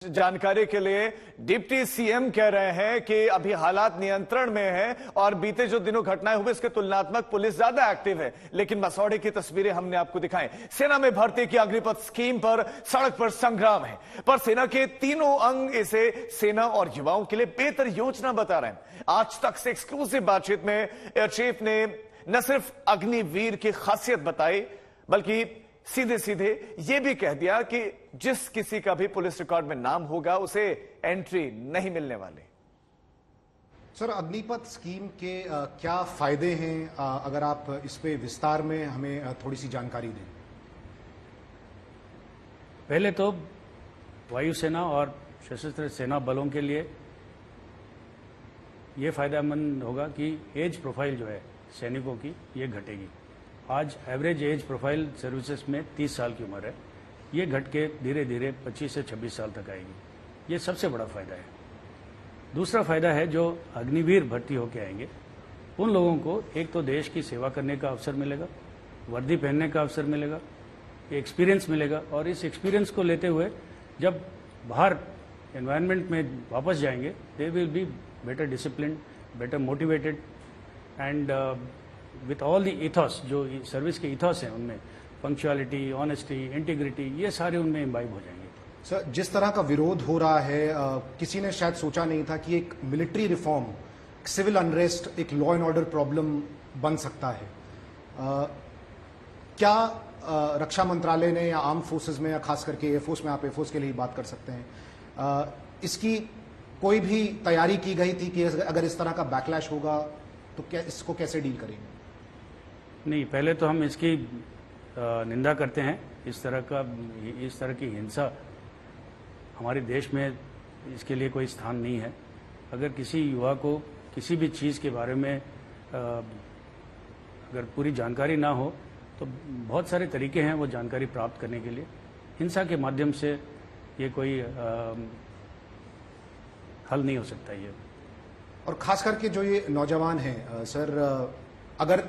जानकारी के लिए डिप्टी सीएम कह रहे हैं कि अभी हालात नियंत्रण में हैं और बीते जो दिनों घटनाएं हुई इसके तुलनात्मक पुलिस ज्यादा एक्टिव है। लेकिन मसौड़े की तस्वीरें हमने आपको दिखाई। सेना में भर्ती की अग्निपथ स्कीम पर सड़क पर संग्राम है, पर सेना के तीनों अंग इसे सेना और युवाओं के लिए बेहतर योजना बता रहे हैं। आज तक से एक्सक्लूसिव बातचीत में एयर चीफ ने न सिर्फ अग्निवीर की खासियत बताई बल्कि सीधे सीधे यह भी कह दिया कि जिस किसी का भी पुलिस रिकॉर्ड में नाम होगा उसे एंट्री नहीं मिलने वाली। सर, अग्निपथ स्कीम के क्या फायदे हैं, अगर आप इस पे विस्तार में हमें थोड़ी सी जानकारी दें। पहले तो वायुसेना और सशस्त्र सेना बलों के लिए ये फायदेमंद होगा कि एज प्रोफाइल जो है सैनिकों की ये घटेगी। आज एवरेज एज प्रोफाइल सर्विसेज में 30 साल की उम्र है, ये घट के धीरे धीरे 25 से 26 साल तक आएगी। ये सबसे बड़ा फायदा है। दूसरा फायदा है जो अग्निवीर भर्ती होकर आएंगे उन लोगों को एक तो देश की सेवा करने का अवसर मिलेगा, वर्दी पहनने का अवसर मिलेगा, एक्सपीरियंस मिलेगा और इस एक्सपीरियंस को लेते हुए जब बाहर एनवायरनमेंट में वापस जाएंगे they will be better discipline, better motivated and with all the ethos, जो सर्विस के इथॉस हैं उनमें पंक्चुअलिटी, ऑनेस्टी, इंटीग्रिटी, ये सारे उनमें इम्बाइब हो जाएंगे। सर, जिस तरह का विरोध हो रहा है, किसी ने शायद सोचा नहीं था कि एक मिलिट्री रिफॉर्म, सिविल अनरेस्ट, एक लॉ एंड ऑर्डर प्रॉब्लम बन सकता है। क्या रक्षा मंत्रालय ने या आर्म फोर्सेज में या खास करके एयरफोर्स में, आप एयरफोर्स के लिए बात कर सकते हैं, इसकी कोई भी तैयारी की गई थी कि अगर इस तरह का बैकलैश होगा तो क्या इसको कैसे डील करेंगे? नहीं, पहले तो हम इसकी निंदा करते हैं। इस तरह की हिंसा हमारे देश में इसके लिए कोई स्थान नहीं है। अगर किसी युवा को किसी भी चीज़ के बारे में अगर पूरी जानकारी ना हो तो बहुत सारे तरीके हैं वो जानकारी प्राप्त करने के लिए। हिंसा के माध्यम से ये कोई हल नहीं हो सकता ये। और खास करके जो ये नौजवान हैं सर, अगर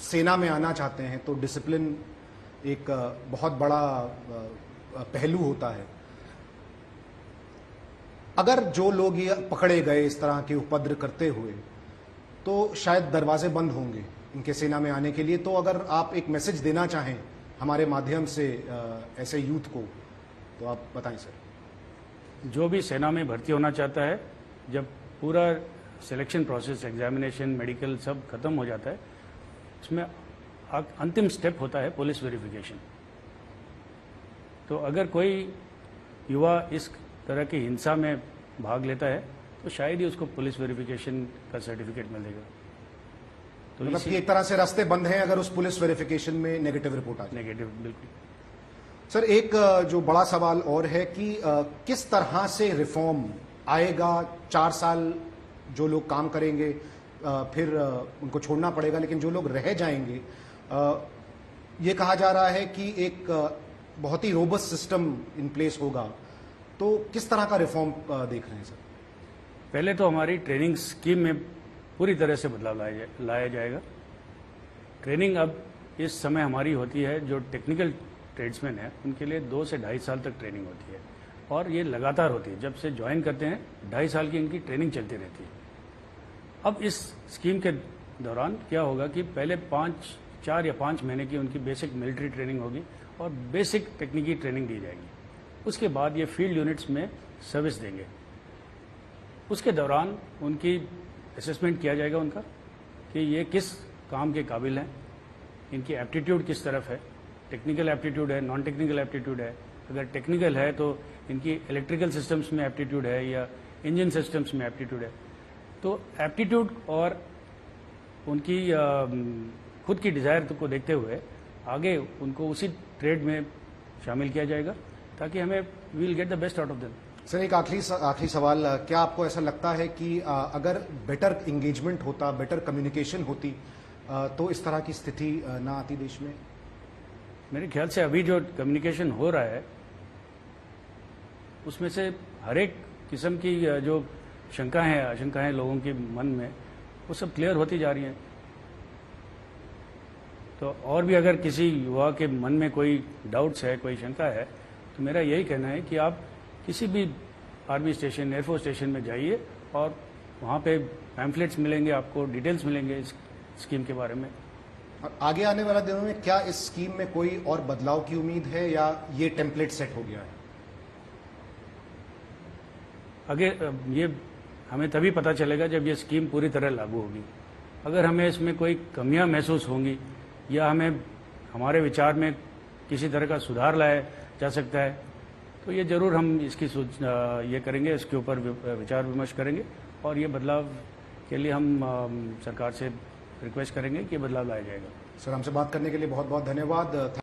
सेना में आना चाहते हैं तो डिसिप्लिन एक बहुत बड़ा पहलू होता है। अगर जो लोग ये पकड़े गए इस तरह के उपद्रव करते हुए तो शायद दरवाजे बंद होंगे इनके सेना में आने के लिए। तो अगर आप एक मैसेज देना चाहें हमारे माध्यम से ऐसे यूथ को तो आप बताएं सर। जो भी सेना में भर्ती होना चाहता है, जब पूरा सिलेक्शन प्रोसेस, एग्जामिनेशन, मेडिकल सब खत्म हो जाता है, इसमें अंतिम स्टेप होता है पुलिस वेरिफिकेशन। तो अगर कोई युवा इस तरह की हिंसा में भाग लेता है तो शायद ही उसको पुलिस वेरिफिकेशन का सर्टिफिकेट मिलेगा। तो मतलब कि एक तरह से रास्ते बंद हैं अगर उस पुलिस वेरिफिकेशन में नेगेटिव रिपोर्ट आ जाए। नेगेटिव, बिल्कुल। सर, एक जो बड़ा सवाल और है कि किस तरह से रिफॉर्म आएगा। 4 साल जो लोग काम करेंगे फिर उनको छोड़ना पड़ेगा, लेकिन जो लोग रह जाएंगे, ये कहा जा रहा है कि एक बहुत ही रोबस्ट सिस्टम इन प्लेस होगा। तो किस तरह का रिफॉर्म देख रहे हैं सर? पहले तो हमारी ट्रेनिंग स्कीम में पूरी तरह से बदलाव लाया जाएगा। ट्रेनिंग अब इस समय हमारी होती है, जो टेक्निकल ट्रेड्समैन है उनके लिए 2 से 2.5 साल तक ट्रेनिंग होती है और ये लगातार होती है। जब से ज्वाइन करते हैं 2.5 साल की इनकी ट्रेनिंग चलती रहती है। अब इस स्कीम के दौरान क्या होगा कि पहले 4 या 5 महीने की उनकी बेसिक मिलिट्री ट्रेनिंग होगी और बेसिक टेक्निकी ट्रेनिंग दी जाएगी। उसके बाद ये फील्ड यूनिट्स में सर्विस देंगे। उसके दौरान उनकी असेसमेंट किया जाएगा उनका कि ये किस काम के काबिल हैं, इनकी एप्टीट्यूड किस तरफ है, टेक्निकल एप्टीट्यूड है, नॉन टेक्निकल एप्टीट्यूड है। अगर टेक्निकल है तो इनकी इलेक्ट्रिकल सिस्टम्स में एप्टीट्यूड है या इंजन सिस्टम्स में एप्टीट्यूड है। तो एप्टीट्यूड और उनकी खुद की डिज़ायर को देखते हुए आगे उनको उसी ट्रेड में शामिल किया जाएगा ताकि हमें we will get the best out of them. Sir, एक आखिरी सवाल, क्या आपको ऐसा लगता है कि अगर बेटर इंगेजमेंट होता, बेटर कम्युनिकेशन होती तो इस तरह की स्थिति ना आती देश में? मेरे ख्याल से अभी जो कम्युनिकेशन हो रहा है उसमें से हर एक किस्म की जो आशंकाएं लोगों के मन में, वो सब क्लियर होती जा रही हैं। तो और भी अगर किसी युवा के मन में कोई डाउट्स है, कोई शंका है, तो मेरा यही कहना है कि आप किसी भी आर्मी स्टेशन, एयरफोर्स स्टेशन में जाइए और वहाँ पे पैम्फलेट्स मिलेंगे, आपको डिटेल्स मिलेंगे इस स्कीम के बारे में। और आगे आने वाले दिनों में क्या इस स्कीम में कोई और बदलाव की उम्मीद है या ये टेम्पलेट सेट हो गया है? आगे ये हमें तभी पता चलेगा जब ये स्कीम पूरी तरह लागू होगी। अगर हमें इसमें कोई कमियां महसूस होंगी या हमें हमारे विचार में किसी तरह का सुधार लाया जा सकता है तो ये जरूर हम इसकी ये करेंगे, इसके ऊपर विचार विमर्श करेंगे और ये बदलाव के लिए हम सरकार से रिक्वेस्ट करेंगे कि बदलाव लाया जाएगा। सर, हमसे बात करने के लिए बहुत बहुत धन्यवाद।